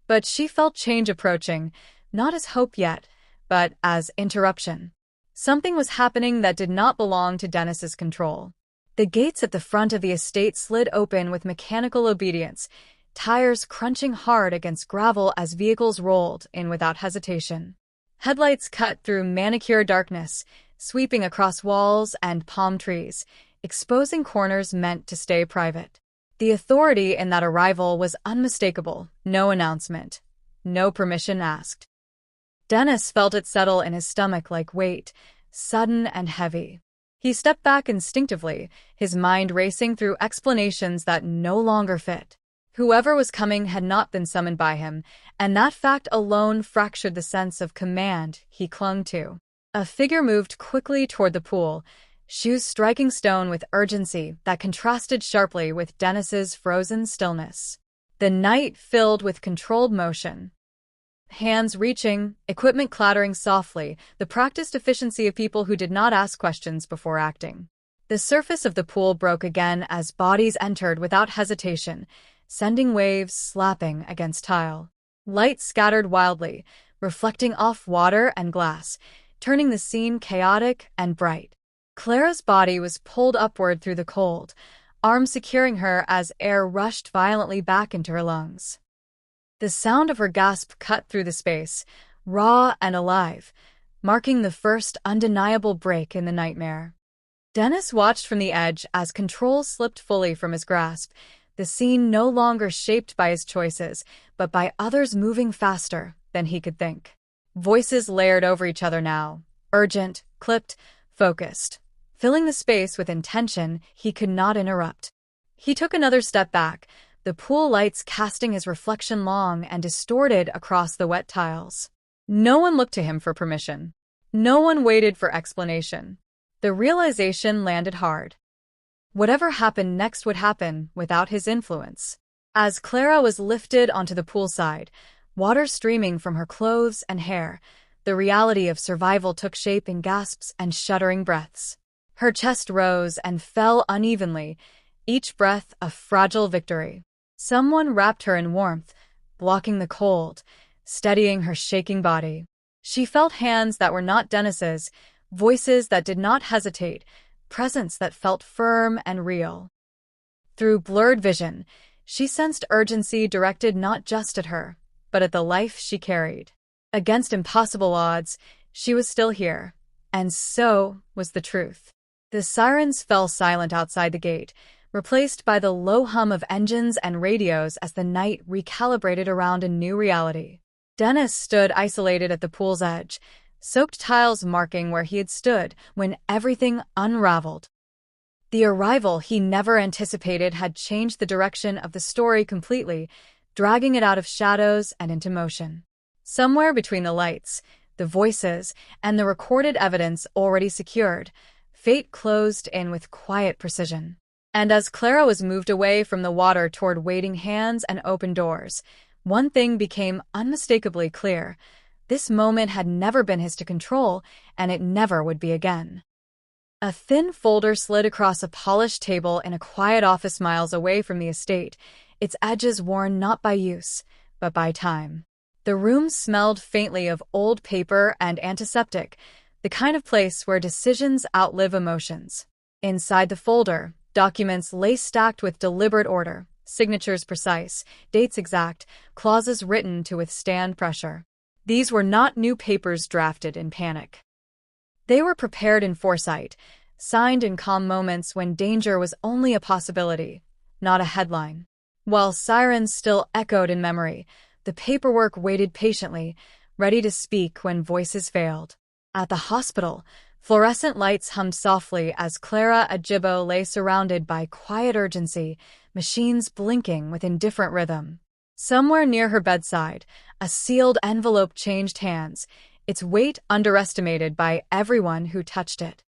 Speaker 1: But she felt change approaching, not as hope yet, but as interruption. Something was happening that did not belong to Dennis's control. The gates at the front of the estate slid open with mechanical obedience, tires crunching hard against gravel as vehicles rolled in without hesitation. Headlights cut through manicured darkness, sweeping across walls and palm trees, exposing corners meant to stay private. The authority in that arrival was unmistakable, no announcement, no permission asked. Dennis felt it settle in his stomach like weight, sudden and heavy. He stepped back instinctively, his mind racing through explanations that no longer fit. Whoever was coming had not been summoned by him, and that fact alone fractured the sense of command he clung to. A figure moved quickly toward the pool, shoes striking stone with urgency that contrasted sharply with Dennis's frozen stillness. The night filled with controlled motion. Hands reaching, equipment clattering softly, the practiced efficiency of people who did not ask questions before acting. The surface of the pool broke again as bodies entered without hesitation, sending waves slapping against tile. Light scattered wildly, reflecting off water and glass, turning the scene chaotic and bright. Clara's body was pulled upward through the cold, arms securing her as air rushed violently back into her lungs. The sound of her gasp cut through the space, raw and alive, marking the first undeniable break in the nightmare. Dennis watched from the edge as control slipped fully from his grasp, the scene no longer shaped by his choices, but by others moving faster than he could think. Voices layered over each other now, urgent, clipped, focused, filling the space with intention he could not interrupt. He took another step back, the pool lights casting his reflection long and distorted across the wet tiles. No one looked to him for permission. No one waited for explanation. The realization landed hard. Whatever happened next would happen without his influence. As Clara was lifted onto the poolside, water streaming from her clothes and hair, the reality of survival took shape in gasps and shuddering breaths. Her chest rose and fell unevenly, each breath a fragile victory. Someone wrapped her in warmth, blocking the cold, steadying her shaking body. She felt hands that were not Dennis's, voices that did not hesitate, presence that felt firm and real. Through blurred vision, she sensed urgency directed not just at her, but at the life she carried. Against impossible odds, she was still here, and so was the truth. The sirens fell silent outside the gate, replaced by the low hum of engines and radios as the night recalibrated around a new reality. Dennis stood isolated at the pool's edge, soaked tiles marking where he had stood when everything unraveled. The arrival he never anticipated had changed the direction of the story completely, dragging it out of shadows and into motion. Somewhere between the lights, the voices, and the recorded evidence already secured, fate closed in with quiet precision. And as Clara was moved away from the water toward waiting hands and open doors, one thing became unmistakably clear. This moment had never been his to control, and it never would be again. A thin folder slid across a polished table in a quiet office miles away from the estate, its edges worn not by use, but by time. The room smelled faintly of old paper and antiseptic, the kind of place where decisions outlive emotions. Inside the folder, documents lay stacked with deliberate order, signatures precise, dates exact, clauses written to withstand pressure. These were not new papers drafted in panic. They were prepared in foresight, signed in calm moments when danger was only a possibility, not a headline. While sirens still echoed in memory, the paperwork waited patiently, ready to speak when voices failed. At the hospital, fluorescent lights hummed softly as Clara Ajibo lay surrounded by quiet urgency, machines blinking with indifferent rhythm. Somewhere near her bedside, a sealed envelope changed hands, its weight underestimated by everyone who touched it.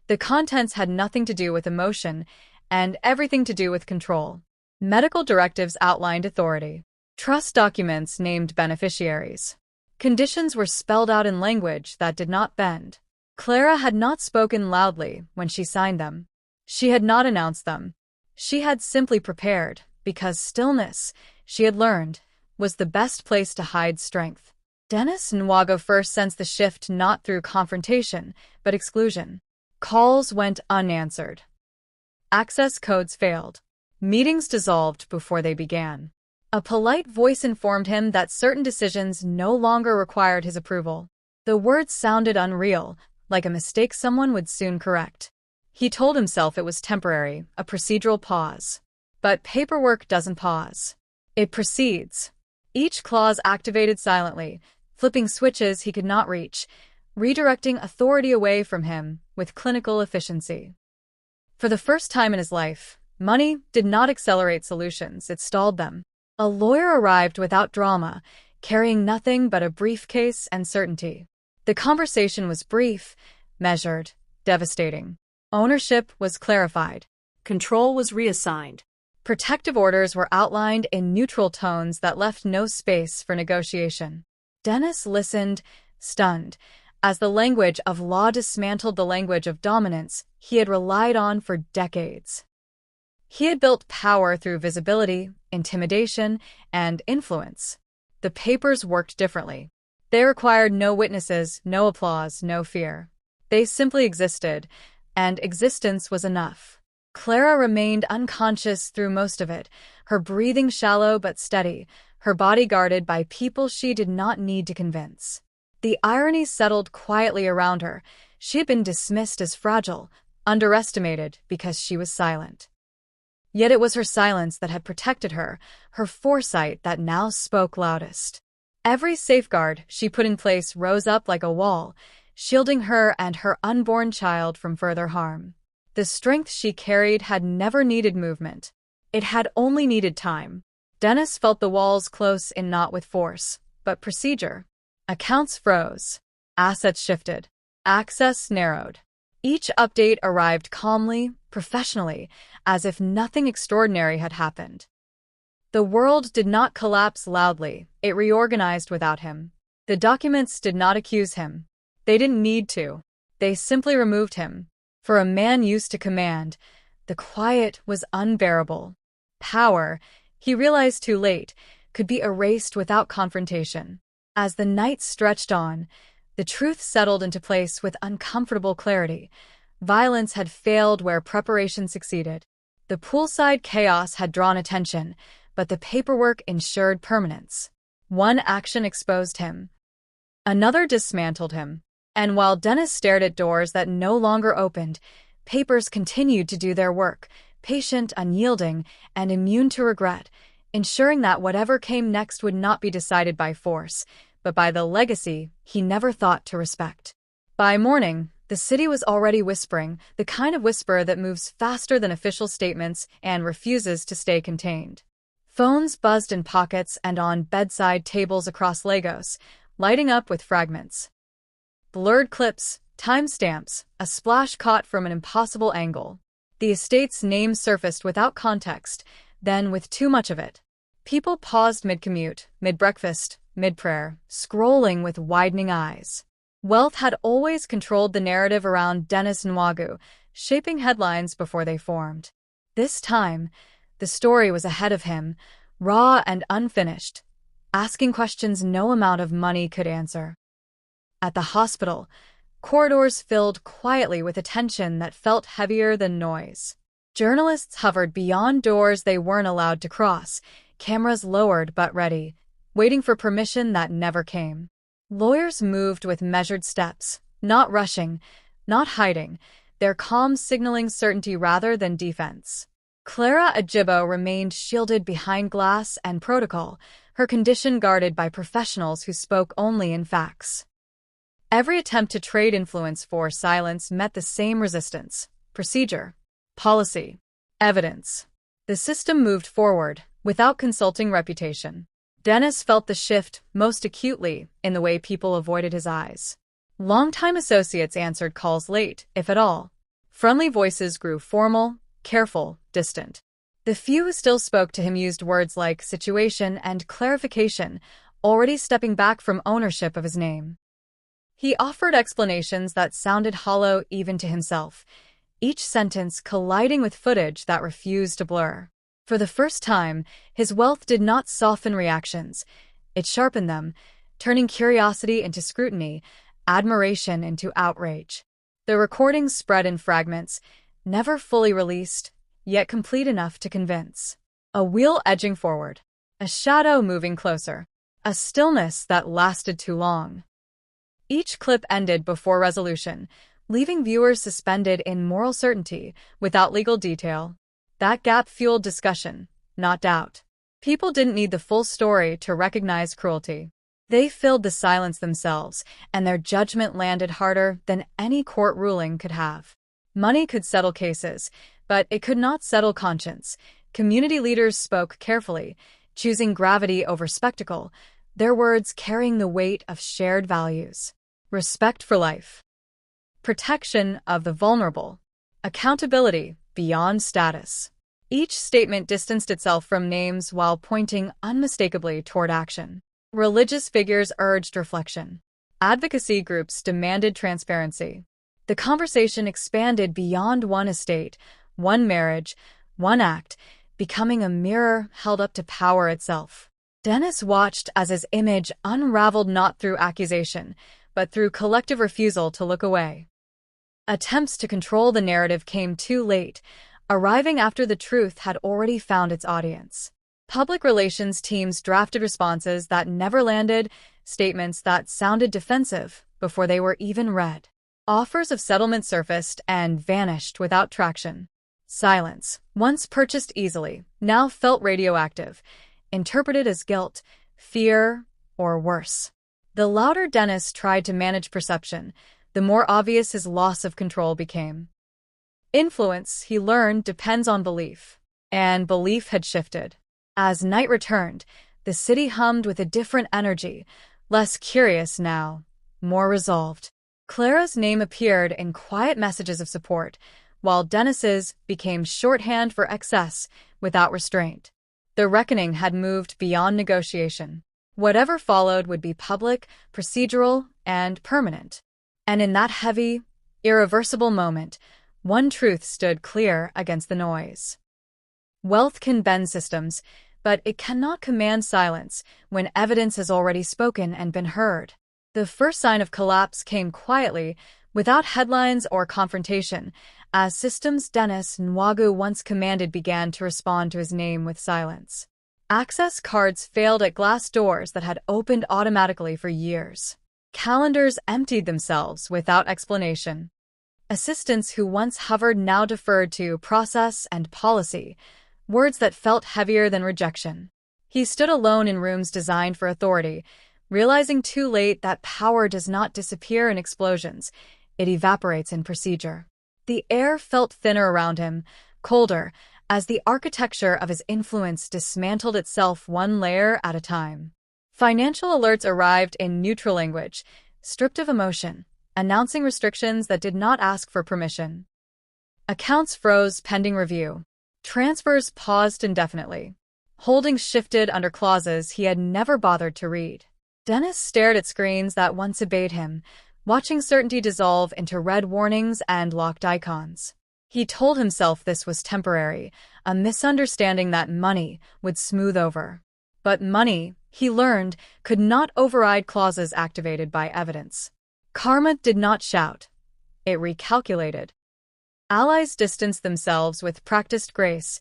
Speaker 1: The contents had nothing to do with emotion and everything to do with control. Medical directives outlined authority. Trust documents named beneficiaries. Conditions were spelled out in language that did not bend. Clara had not spoken loudly when she signed them. She had not announced them. She had simply prepared, because stillness, she had learned, was the best place to hide strength. Dennis Nwagu first sensed the shift not through confrontation, but exclusion. Calls went unanswered. Access codes failed. Meetings dissolved before they began. A polite voice informed him that certain decisions no longer required his approval. The words sounded unreal, like a mistake someone would soon correct. He told himself it was temporary, a procedural pause. But paperwork doesn't pause. It proceeds. Each clause activated silently, flipping switches he could not reach, redirecting authority away from him with clinical efficiency. For the first time in his life, money did not accelerate solutions, it stalled them. A lawyer arrived without drama, carrying nothing but a briefcase and certainty. The conversation was brief, measured, devastating. Ownership was clarified.
Speaker 2: Control was reassigned.
Speaker 1: Protective orders were outlined in neutral tones that left no space for negotiation. Dennis listened, stunned, as the language of law dismantled the language of dominance he had relied on for decades. He had built power through visibility, intimidation, and influence. The papers worked differently. They required no witnesses, no applause, no fear. They simply existed, and existence was enough. Clara remained unconscious through most of it, her breathing shallow but steady, her body guarded by people she did not need to convince. The irony settled quietly around her. She had been dismissed as fragile, underestimated because she was silent. Yet it was her silence that had protected her, her foresight that now spoke loudest. Every safeguard she put in place rose up like a wall, shielding her and her unborn child from further harm. The strength she carried had never needed movement. It had only needed time. Dennis felt the walls close in not with force, but procedure. Accounts froze. Assets shifted. Access narrowed. Each update arrived calmly, professionally, as if nothing extraordinary had happened. The world did not collapse loudly, it reorganized without him. The documents did not accuse him. They didn't need to. They simply removed him. For a man used to command, the quiet was unbearable. Power, he realized too late, could be erased without confrontation. As the night stretched on, the truth settled into place with uncomfortable clarity. Violence had failed where preparation succeeded. The poolside chaos had drawn attention, but the paperwork ensured permanence. One action exposed him. Another dismantled him. And while Dennis stared at doors that no longer opened, papers continued to do their work, patient, unyielding, and immune to regret, ensuring that whatever came next would not be decided by force, but by the legacy he never thought to respect. By morning, the city was already whispering, the kind of whisper that moves faster than official statements and refuses to stay contained. Phones buzzed in pockets and on bedside tables across Lagos, lighting up with fragments. Blurred clips, timestamps, a splash caught from an impossible angle. The estate's name surfaced without context, then with too much of it. People paused mid-commute, mid-breakfast, mid-prayer, scrolling with widening eyes. Wealth had always controlled the narrative around Dennis Nwagu, shaping headlines before they formed. This time, the story was ahead of him, raw and unfinished, asking questions no amount of money could answer. At the hospital, corridors filled quietly with attention that felt heavier than noise. Journalists hovered beyond doors they weren't allowed to cross, cameras lowered but ready, waiting for permission that never came. Lawyers moved with measured steps, not rushing, not hiding, their calm signaling certainty rather than defense. Clara Ajibo remained shielded behind glass and protocol, her condition guarded by professionals who spoke only in facts. Every attempt to trade influence for silence met the same resistance: procedure, policy, evidence. The system moved forward, without consulting reputation. Dennis felt the shift most acutely in the way people avoided his eyes. Longtime associates answered calls late, if at all. Friendly voices grew formal, careful, distant. The few who still spoke to him used words like situation and clarification, already stepping back from ownership of his name. He offered explanations that sounded hollow even to himself, each sentence colliding with footage that refused to blur. For the first time, his wealth did not soften reactions. It sharpened them, turning curiosity into scrutiny, admiration into outrage. The recordings spread in fragments, never fully released, yet complete enough to convince. A wheel edging forward, a shadow moving closer, a stillness that lasted too long. Each clip ended before resolution, leaving viewers suspended in moral certainty, without legal detail. That gap fueled discussion, not doubt. People didn't need the full story to recognize cruelty. They filled the silence themselves, and their judgment landed harder than any court ruling could have. Money could settle cases, but it could not settle conscience. Community leaders spoke carefully, choosing gravity over spectacle, their words carrying the weight of shared values. Respect for life. Protection of the vulnerable. Accountability beyond status. Each statement distanced itself from names while pointing unmistakably toward action. Religious figures urged reflection. Advocacy groups demanded transparency. The conversation expanded beyond one estate, one marriage, one act, becoming a mirror held up to power itself. Dennis watched as his image unraveled not through accusation, but through collective refusal to look away. Attempts to control the narrative came too late, arriving after the truth had already found its audience. Public relations teams drafted responses that never landed, statements that sounded defensive before they were even read. Offers of settlement surfaced and vanished without traction. Silence, once purchased easily, now felt radioactive, interpreted as guilt, fear, or worse. The louder Dennis tried to manage perception, the more obvious his loss of control became. Influence, he learned, depends on belief. And belief had shifted. As night returned, the city hummed with a different energy, less curious now, more resolved. Clara's name appeared in quiet messages of support, while Dennis's became shorthand for excess, without restraint. The reckoning had moved beyond negotiation. Whatever followed would be public, procedural, and permanent. And in that heavy, irreversible moment, one truth stood clear against the noise. Wealth can bend systems, but it cannot command silence when evidence has already spoken and been heard. The first sign of collapse came quietly, without headlines or confrontation, as systems Dennis Nwagu once commanded began to respond to his name with silence. Access cards failed at glass doors that had opened automatically for years. Calendars emptied themselves without explanation. Assistants who once hovered now deferred to process and policy, words that felt heavier than rejection. He stood alone in rooms designed for authority, realizing too late that power does not disappear in explosions, it evaporates in procedure. The air felt thinner around him, colder, as the architecture of his influence dismantled itself one layer at a time. Financial alerts arrived in neutral language, stripped of emotion, announcing restrictions that did not ask for permission. Accounts froze pending review. Transfers paused indefinitely. Holdings shifted under clauses he had never bothered to read. Dennis stared at screens that once obeyed him, watching certainty dissolve into red warnings and locked icons. He told himself this was temporary, a misunderstanding that money would smooth over. But money, he learned, could not override clauses activated by evidence. Karma did not shout. It recalculated. Allies distanced themselves with practiced grace,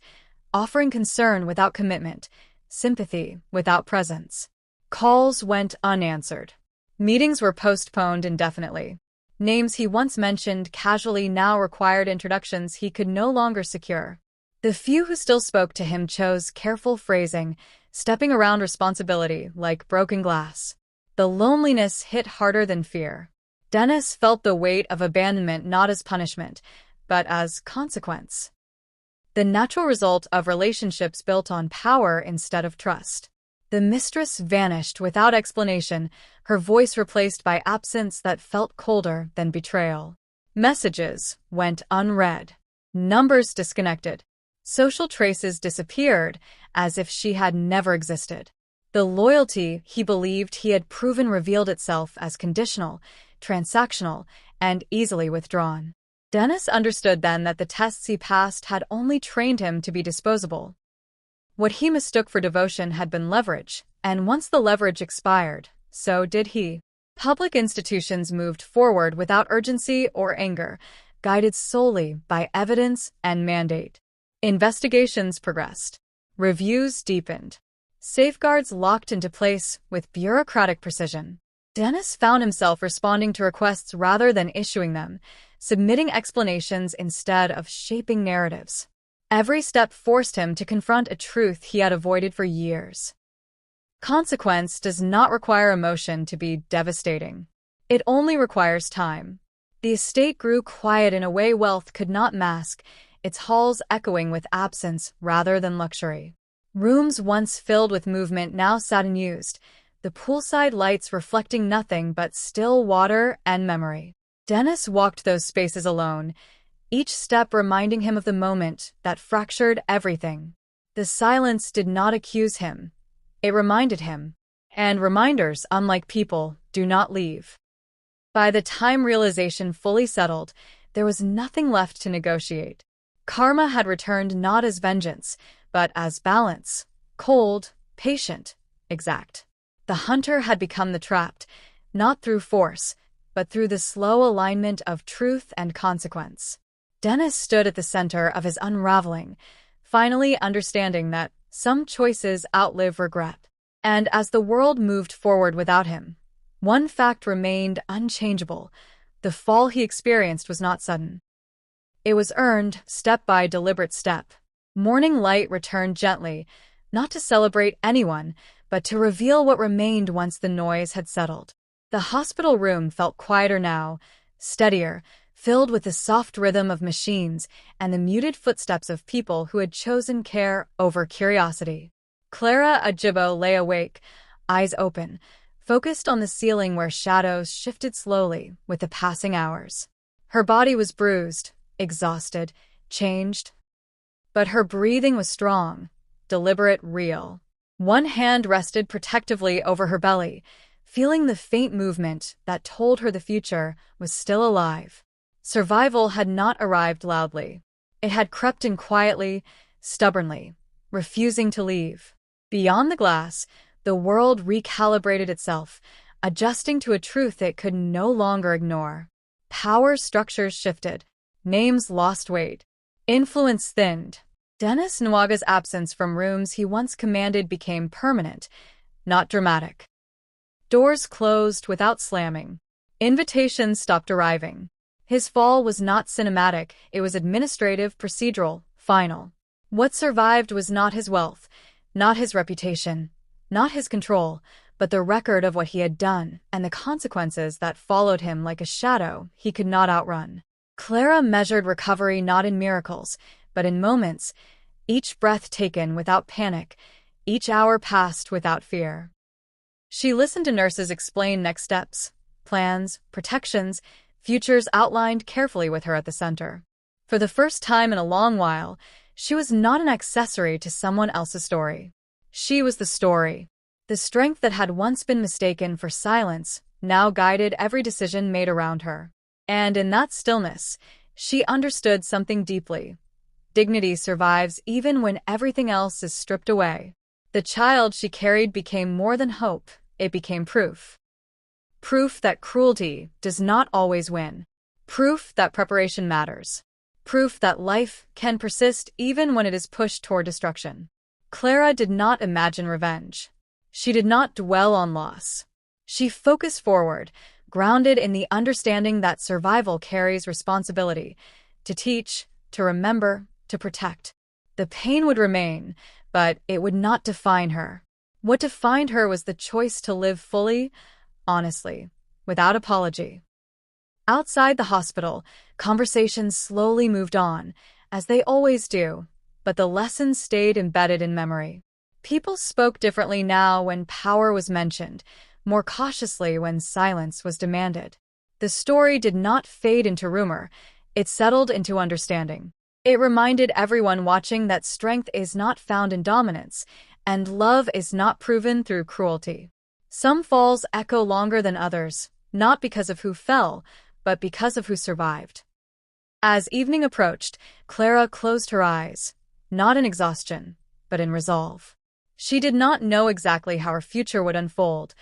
Speaker 1: offering concern without commitment, sympathy without presence. Calls went unanswered. Meetings were postponed indefinitely. Names he once mentioned casually now required introductions he could no longer secure. The few who still spoke to him chose careful phrasing, stepping around responsibility like broken glass. The loneliness hit harder than fear. Dennis felt the weight of abandonment not as punishment, but as consequence. The natural result of relationships built on power instead of trust. The mistress vanished without explanation, her voice replaced by absence that felt colder than betrayal. Messages went unread. Numbers disconnected. Social traces disappeared, as if she had never existed. The loyalty he believed he had proven revealed itself as conditional, transactional, and easily withdrawn. Dennis understood then that the tests he passed had only trained him to be disposable. What he mistook for devotion had been leverage, and once the leverage expired, so did he. Public institutions moved forward without urgency or anger, guided solely by evidence and mandate. Investigations progressed. Reviews deepened. Safeguards locked into place with bureaucratic precision. Dennis found himself responding to requests rather than issuing them, submitting explanations instead of shaping narratives. Every step forced him to confront a truth he had avoided for years. Consequence does not require emotion to be devastating. It only requires time. The estate grew quiet in a way wealth could not mask, its halls echoing with absence rather than luxury. Rooms once filled with movement now sat unused, the poolside lights reflecting nothing but still water and memory. Dennis walked those spaces alone, each step reminding him of the moment that fractured everything. The silence did not accuse him. It reminded him. And reminders, unlike people, do not leave. By the time realization fully settled, there was nothing left to negotiate. Karma had returned not as vengeance, but as balance, cold, patient, exact. The hunter had become the trapped, not through force, but through the slow alignment of truth and consequence. Dennis stood at the center of his unraveling, finally understanding that some choices outlive regret. And as the world moved forward without him, one fact remained unchangeable: the fall he experienced was not sudden. It was earned, step by deliberate step. Morning light returned gently, not to celebrate anyone, but to reveal what remained once the noise had settled. The hospital room felt quieter now, steadier, filled with the soft rhythm of machines and the muted footsteps of people who had chosen care over curiosity. Clara Ajibo lay awake, eyes open, focused on the ceiling where shadows shifted slowly with the passing hours. Her body was bruised, exhausted, changed. But her breathing was strong, deliberate, real. One hand rested protectively over her belly, feeling the faint movement that told her the future was still alive. Survival had not arrived loudly. It had crept in quietly, stubbornly, refusing to leave. Beyond the glass, the world recalibrated itself, adjusting to a truth it could no longer ignore. Power structures shifted. Names lost weight. Influence thinned. Dennis Nwagu's absence from rooms he once commanded became permanent, not dramatic. Doors closed without slamming. Invitations stopped arriving. His fall was not cinematic, it was administrative, procedural, final. What survived was not his wealth, not his reputation, not his control, but the record of what he had done and the consequences that followed him like a shadow he could not outrun. Clara measured recovery not in miracles, but in moments, Each breath taken without panic, each hour passed without fear. She listened to nurses explain next steps, plans, protections, futures outlined carefully with her at the center. For the first time in a long while, she was not an accessory to someone else's story. She was the story. The strength that had once been mistaken for silence now guided every decision made around her. And in that stillness, she understood something deeply. Dignity survives even when everything else is stripped away. The child she carried became more than hope, it became proof. Proof that cruelty does not always win. Proof that preparation matters. Proof that life can persist even when it is pushed toward destruction. Clara did not imagine revenge. She did not dwell on loss. She focused forward, grounded in the understanding that survival carries responsibility, to teach, to remember, to protect. The pain would remain, but it would not define her. What defined her was the choice to live fully, honestly, without apology. Outside the hospital, conversations slowly moved on, as they always do, but the lessons stayed embedded in memory. People spoke differently now when power was mentioned, more cautiously when silence was demanded. The story did not fade into rumor, it settled into understanding. It reminded everyone watching that strength is not found in dominance, and love is not proven through cruelty. Some falls echo longer than others, not because of who fell, but because of who survived. As evening approached, Clara closed her eyes, not in exhaustion, but in resolve. She did not know exactly how her future would unfold,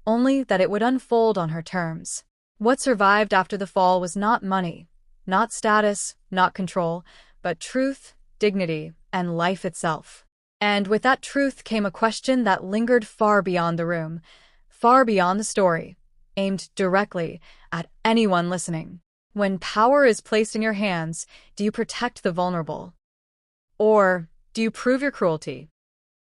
Speaker 1: only that it would unfold on her terms. What survived after the fall was not money, not status, not control, but truth, dignity, and life itself. And with that truth came a question that lingered far beyond the room, far beyond the story, aimed directly at anyone listening. When power is placed in your hands, do you protect the vulnerable? Or do you prove your cruelty?